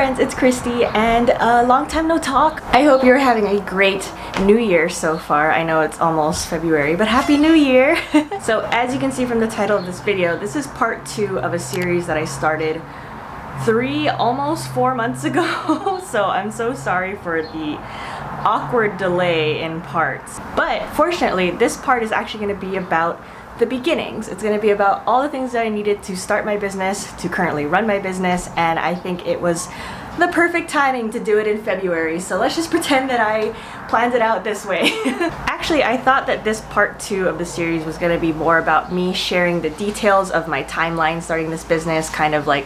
friends, it's Christy, and long time no talk. I hope you're having a great new year so far. I know it's almost February, but happy new year. So as you can see from the title of this video, this is part 2 of a series that I started almost 4 months ago. So I'm so sorry for the awkward delay in parts. But fortunately, this part is actually going to be about the beginnings. It's going to be about all the things that I needed to start my business, to currently run my business, and I think it was the perfect timing to do it in February. So let's just pretend that I planned it out this way. Actually, I thought that this part 2 of the series was going to be more about me sharing the details of my timeline starting this business, kind of like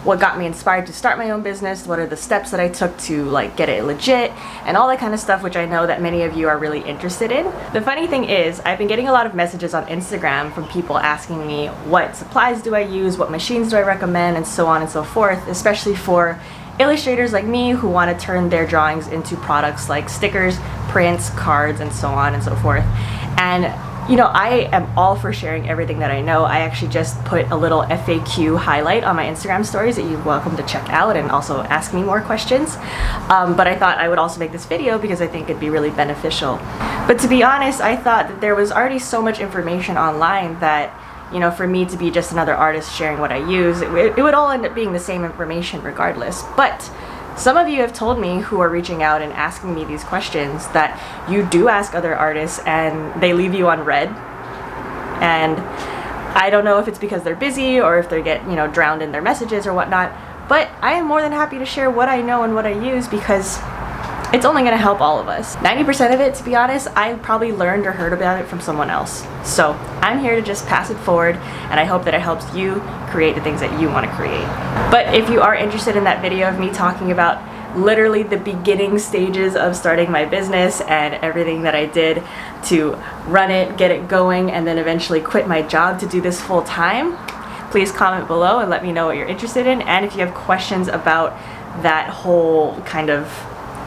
what got me inspired to start my own business, what are the steps that I took to like get it legit, and all that kind of stuff, which I know that many of you are really interested in. The funny thing is, I've been getting a lot of messages on Instagram from people asking me what supplies do I use, what machines do I recommend, and so on and so forth, especially for illustrators like me who want to turn their drawings into products like stickers, prints, cards, and so on and so forth. And you know, I am all for sharing everything that I know. I actually just put a little FAQ highlight on my Instagram stories that you're welcome to check out and also ask me more questions. But I thought I would also make this video because I think it'd be really beneficial. But to be honest, I thought that there was already so much information online that, you know, for me to be just another artist sharing what I use, it would all end up being the same information regardless. But some of you have told me, who are reaching out and asking me these questions, that you do ask other artists and they leave you on red. And I don't know if it's because they're busy or if they get, you know, drowned in their messages or whatnot, but I am more than happy to share what I know and what I use because it's only going to help all of us. 90% of it, to be honest, I probably learned or heard about it from someone else. So I'm here to just pass it forward, and I hope that it helps you create the things that you want to create. But if you are interested in that video of me talking about literally the beginning stages of starting my business and everything that I did to run it, get it going, and then eventually quit my job to do this full time, please comment below and let me know what you're interested in. And if you have questions about that whole kind of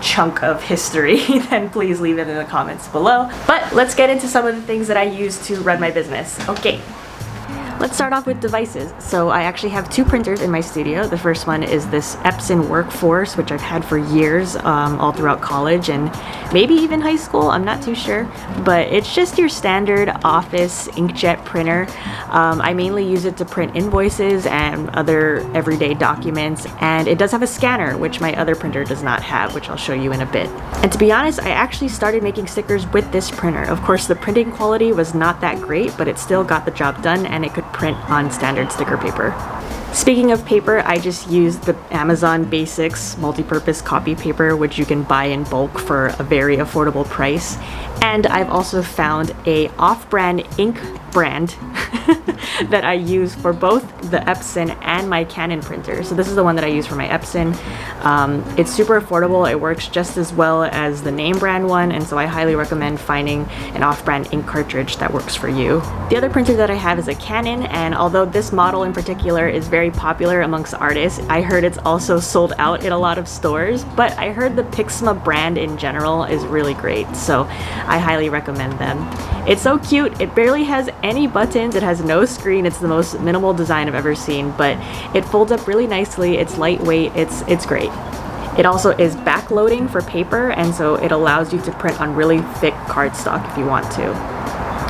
chunk of history, then please leave it in the comments below. But let's get into some of the things that I use to run my business. Okay. Let's start off with devices. So I actually have 2 printers in my studio. The first one is this Epson Workforce, which I've had for years, all throughout college and maybe even high school, I'm not too sure. But it's just your standard office inkjet printer. I mainly use it to print invoices and other everyday documents, and it does have a scanner, which my other printer does not have, which I'll show you in a bit. And to be honest, I actually started making stickers with this printer. Of course, the printing quality was not that great, but it still got the job done, and it could print on standard sticker paper. Speaking of paper, I just used the Amazon Basics multi-purpose copy paper, which you can buy in bulk for a very affordable price. And I've also found a off-brand ink brand that I use for both the Epson and my Canon printer. So this is the one that I use for my Epson. It's super affordable. It works just as well as the name brand one, and so I highly recommend finding an off-brand ink cartridge that works for you. The other printer that I have is a Canon, and although this model in particular is very popular amongst artists, I heard it's also sold out in a lot of stores, but I heard the Pixma brand in general is really great, so I highly recommend them. It's so cute. It barely has any buttons. It has no screen. It's the most minimal design I've ever seen, but it folds up really nicely. It's lightweight. It's great. It also is backloading for paper, and so it allows you to print on really thick cardstock if you want to.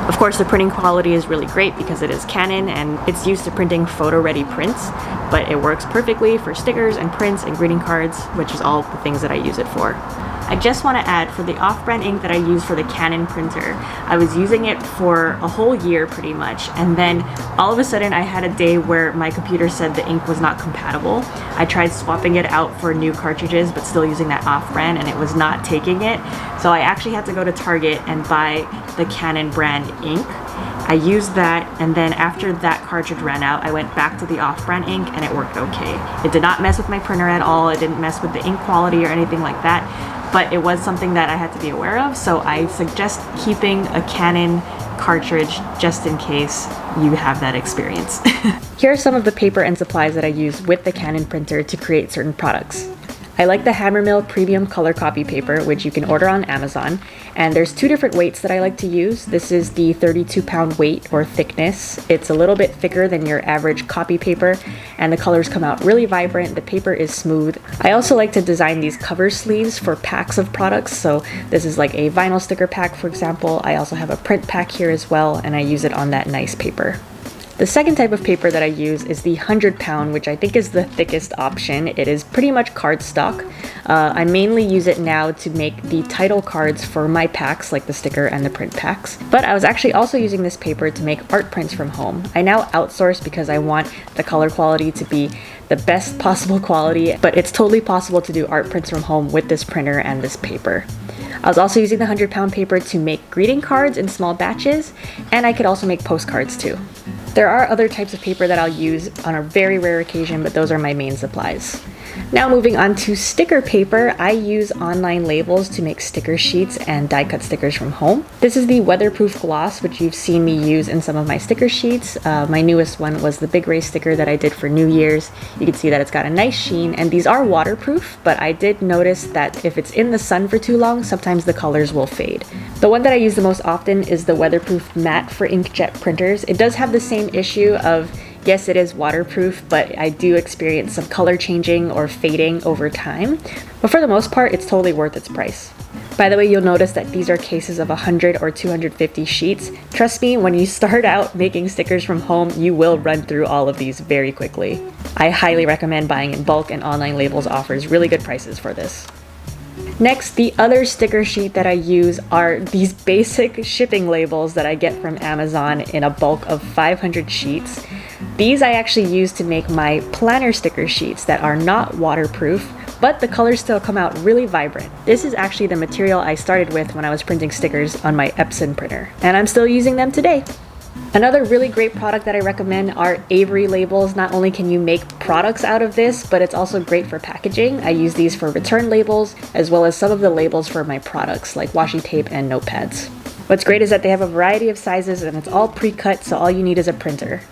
Of course, the printing quality is really great because it is Canon and it's used to printing photo-ready prints, but it works perfectly for stickers and prints and greeting cards, which is all the things that I use it for. I just want to add, for the off-brand ink that I use for the Canon printer, I was using it for a whole year pretty much, and then all of a sudden I had a day where my computer said the ink was not compatible. I tried swapping it out for new cartridges but still using that off-brand, and it was not taking it. So I actually had to go to Target and buy the Canon brand ink. I used that, and then after that cartridge ran out, I went back to the off-brand ink and it worked okay. It did not mess with my printer at all. It didn't mess with the ink quality or anything like that, but it was something that I had to be aware of, so I suggest keeping a Canon cartridge just in case you have that experience. Here are some of the paper and supplies that I use with the Canon printer to create certain products. I like the Hammermill Premium Color Copy paper, which you can order on Amazon, and there's two different weights that I like to use. This is the 32-pound weight or thickness. It's a little bit thicker than your average copy paper, and the colors come out really vibrant. The paper is smooth. I also like to design these cover sleeves for packs of products, so this is like a vinyl sticker pack, for example. I also have a print pack here as well, and I use it on that nice paper. The second type of paper that I use is the 100-pound, which I think is the thickest option. It is pretty much cardstock. I mainly use it now to make the title cards for my packs, like the sticker and the print packs. But I was actually also using this paper to make art prints from home. I now outsource because I want the color quality to be the best possible quality, but it's totally possible to do art prints from home with this printer and this paper. I was also using the 100-pound paper to make greeting cards in small batches, and I could also make postcards too. There are other types of paper that I'll use on a very rare occasion, but those are my main supplies. Now moving on to sticker paper, I use online labels to make sticker sheets and die cut stickers from home. This is the weatherproof gloss, which you've seen me use in some of my sticker sheets. My newest one was the Big Ray sticker that I did for New Year's. You can see that it's got a nice sheen, and these are waterproof, but I did notice that if it's in the sun for too long, sometimes the colors will fade. The one that I use the most often is the weatherproof matte for inkjet printers. It does have the same issue of, yes, it is waterproof, but I do experience some color changing or fading over time. But for the most part, it's totally worth its price. By the way, you'll notice that these are cases of 100 or 250 sheets. Trust me, when you start out making stickers from home, you will run through all of these very quickly. I highly recommend buying in bulk, and Online Labels offers really good prices for this. Next, the other sticker sheet that I use are these basic shipping labels that I get from Amazon in a bulk of 500 sheets. These I actually use to make my planner sticker sheets that are not waterproof, but the colors still come out really vibrant. This is actually the material I started with when I was printing stickers on my Epson printer, and I'm still using them today. Another really great product that I recommend are Avery labels. Not only can you make products out of this, but it's also great for packaging. I use these for return labels, as well as some of the labels for my products like washi tape and notepads. What's great is that they have a variety of sizes and it's all pre-cut, so all you need is a printer.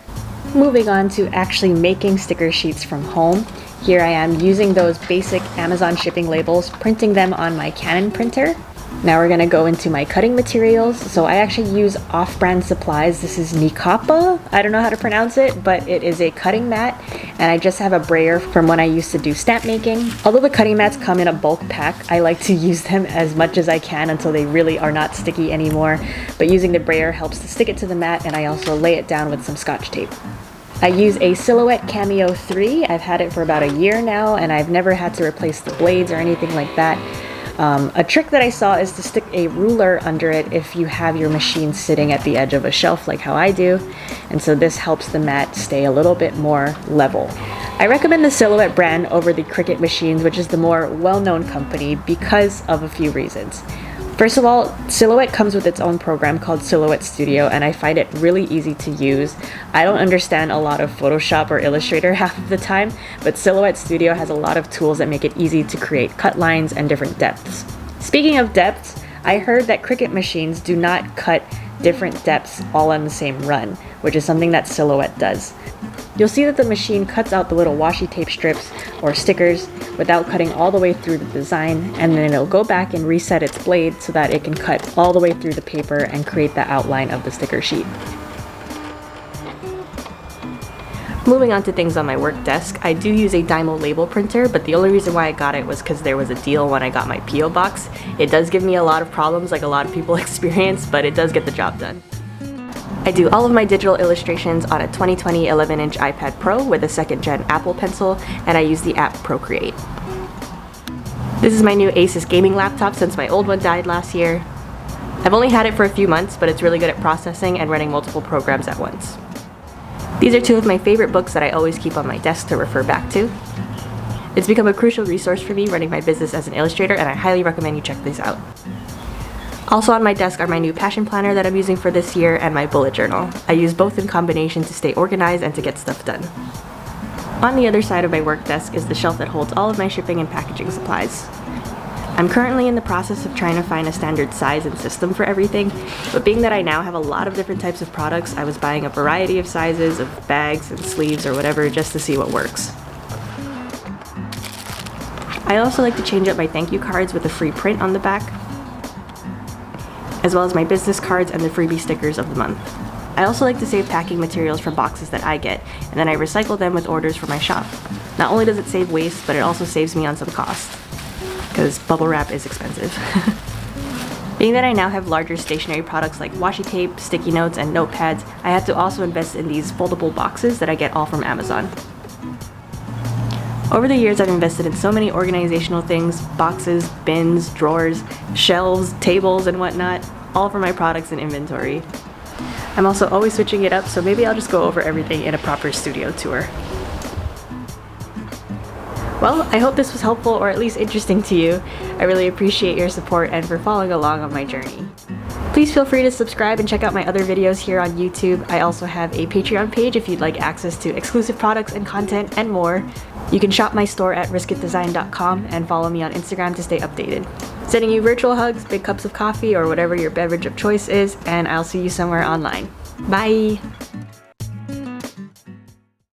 Moving on to actually making sticker sheets from home. Here I am using those basic Amazon shipping labels, printing them on my Canon printer. Now we're gonna go into my cutting materials. So I actually use off-brand supplies. This is Nikapa. I don't know how to pronounce it, but it is a cutting mat, and I just have a brayer from when I used to do stamp making. Although the cutting mats come in a bulk pack, I like to use them as much as I can until they really are not sticky anymore. But using the brayer helps to stick it to the mat, and I also lay it down with some Scotch tape. I use a Silhouette Cameo 3. I've had it for about a year now, and I've never had to replace the blades or anything like that. A trick that I saw is to stick a ruler under it if you have your machine sitting at the edge of a shelf like how I do, and so this helps the mat stay a little bit more level. I recommend the Silhouette brand over the Cricut machines, which is the more well-known company, because of a few reasons. First of all, Silhouette comes with its own program called Silhouette Studio, and I find it really easy to use. I don't understand a lot of Photoshop or Illustrator half of the time, but Silhouette Studio has a lot of tools that make it easy to create cut lines and different depths. Speaking of depths, I heard that Cricut machines do not cut different depths all on the same run, which is something that Silhouette does. You'll see that the machine cuts out the little washi tape strips or stickers without cutting all the way through the design, and then it'll go back and reset its blade so that it can cut all the way through the paper and create the outline of the sticker sheet. Moving on to things on my work desk, I do use a Dymo label printer, but the only reason why I got it was because there was a deal when I got my P.O. box. It does give me a lot of problems like a lot of people experience, but it does get the job done. I do all of my digital illustrations on a 2020 11-inch iPad Pro with a 2nd gen Apple Pencil, and I use the app Procreate. This is my new Asus gaming laptop since my old one died last year. I've only had it for a few months, but it's really good at processing and running multiple programs at once. These are two of my favorite books that I always keep on my desk to refer back to. It's become a crucial resource for me running my business as an illustrator, and I highly recommend you check these out. Also on my desk are my new passion planner that I'm using for this year and my bullet journal. I use both in combination to stay organized and to get stuff done. On the other side of my work desk is the shelf that holds all of my shipping and packaging supplies. I'm currently in the process of trying to find a standard size and system for everything, but being that I now have a lot of different types of products, I was buying a variety of sizes of bags and sleeves or whatever just to see what works. I also like to change up my thank you cards with a free print on the back, as well as my business cards and the freebie stickers of the month. I also like to save packing materials from boxes that I get, and then I recycle them with orders for my shop. Not only does it save waste, but it also saves me on some cost, because bubble wrap is expensive. Being that I now have larger stationery products like washi tape, sticky notes, and notepads, I had to also invest in these foldable boxes that I get all from Amazon. Over the years, I've invested in so many organizational things: boxes, bins, drawers, shelves, tables, and whatnot, all for my products and inventory. I'm also always switching it up, so maybe I'll just go over everything in a proper studio tour. Well, I hope this was helpful or at least interesting to you. I really appreciate your support and for following along on my journey. Please feel free to subscribe and check out my other videos here on YouTube. I also have a Patreon page if you'd like access to exclusive products and content and more. You can shop my store at riskitdesign.com and follow me on Instagram to stay updated. Sending you virtual hugs, big cups of coffee, or whatever your beverage of choice is, and I'll see you somewhere online. Bye!